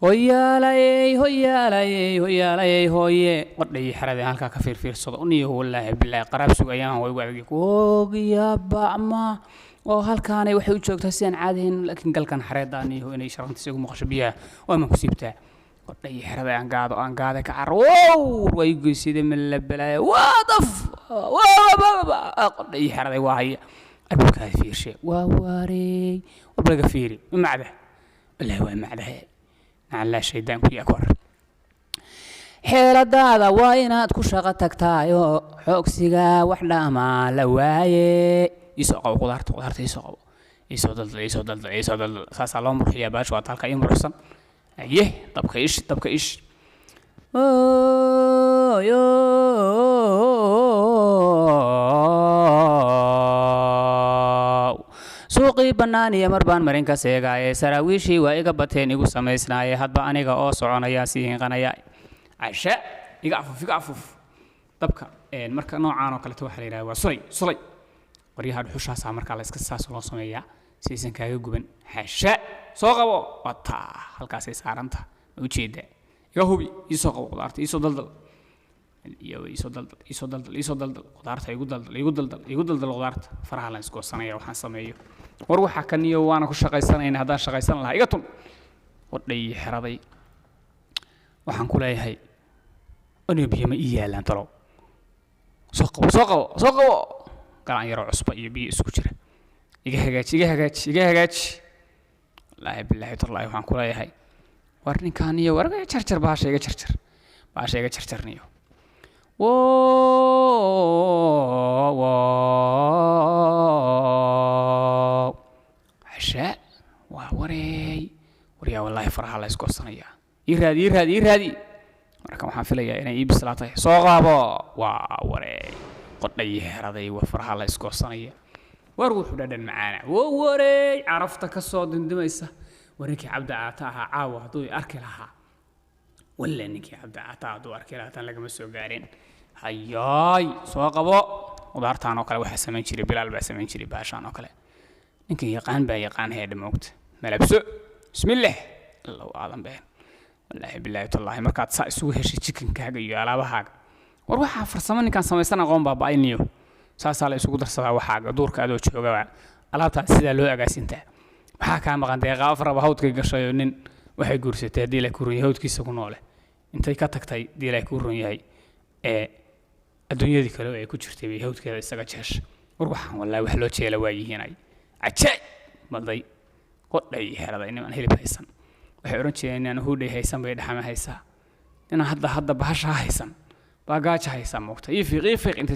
hoyaalay hoyaalay hoyaalay hooye qodhay xaraday halka ka fiirfiirsado uniyo wallaahi billaah qaraab sugayaan way waagii koogiya bacma oo halkaanay waxay u joogtaa si aan caadayn laakiin galkan xareedaan iyo inay sharantiisa ugu maqasho biyaha waa ma ku siibtaa qodhay xaraday aan gaado ka carro way goysida meel la balay waadaf qodhay xaraday waa haya abka fiirshe waa wareey wablaga fiiri macda ilaahi waa macda على شيدان كي أكور حيلدادا وينات كشقة تكتايو حوكسيغا وحدا ما لواي يسوقو قدرت يسوق ساسا لو مرخيا باش واتالكا يمرسن ايه طبكا ايش يو suuqii bannaan iyo mar baan marin ka seegaaye saraawiishii waa iga bateen igu samaysnaaye hadba aniga oo soconaya sii hinqanaya casha iga afuf dabka marka noocaan oo kale waxa la yiraahdaa waa sulay qoryaha dhuxushaas marka la iska saas loo sameeyaa siisan kaaga guban xasha soo qabo wata halkaas ay saaranta u jeeda iga hubi isoo qabo qudaarta isoo daldal isoo daldal qudaarta igu daldal qudaarta faraha la isku sanaya waxaan sameeyo war waxa kan iyo waana ku shaqaysanayna hadaan shaqaysan lahaa iga tun wadhay xiraday waxaan ku leeyahay aniga biyo ma iyaalan talo soo qabo gacan yar cusba iyo biyo isku jira iga hagaaj laa billahi tallahi waxaan ku leeyahay war ninkaan iyo warga jarjar baasha iga jarjarniyo عشاء وريا والله فرحة الله يسكو الصنية يرادي مركب waxaan filayaa inay ii bislaatay soo qaabo waa wareey qodhay heraday wa farxaa la isku sanaya war wuxuu dhadhan macaana wareey arafta ka soo dindimaysa wareekii cabda aata aha caawa haduu arki lahaa walla ninkii cabda aata haduu arki lahaa tan laga ma soo gaarin hayaay soo qabo qudaartaan oo kale waxa sameyn jiray bilaal baa sameyn jiray baashaan oo kale ninkii yaqaan heed moogta malabso bismillaah allah aadan been wallahi billahi tallahi markaad saa isugu heshay chickenkaaga iyo alaabahaaga war waxa farsamo ninkan samaysan aqoon baaba'ayniyo saasa la isugu darsadaa waxaaga duurka adoo jooga alaabta sida loo agaasinta waxa ka maqan deeqa afraba hawdka gashay nin waxay guursatay hadii la ku run hawdkiisa ku noole intay ka tagtay hadii la ku run yahay adduunyadii kale ay ku jirtay way hawdkeeda isaga jeesh war waxaan wallahi wax loo jeela waayihiinay عجاي مالدي قدي هذا إني من هلي بهيسن وحيرونتي إني أنا هودي هيسن بيد حما هيسا أنا هذا بهش هيسن باجاج هيسن موقت يفيق أنت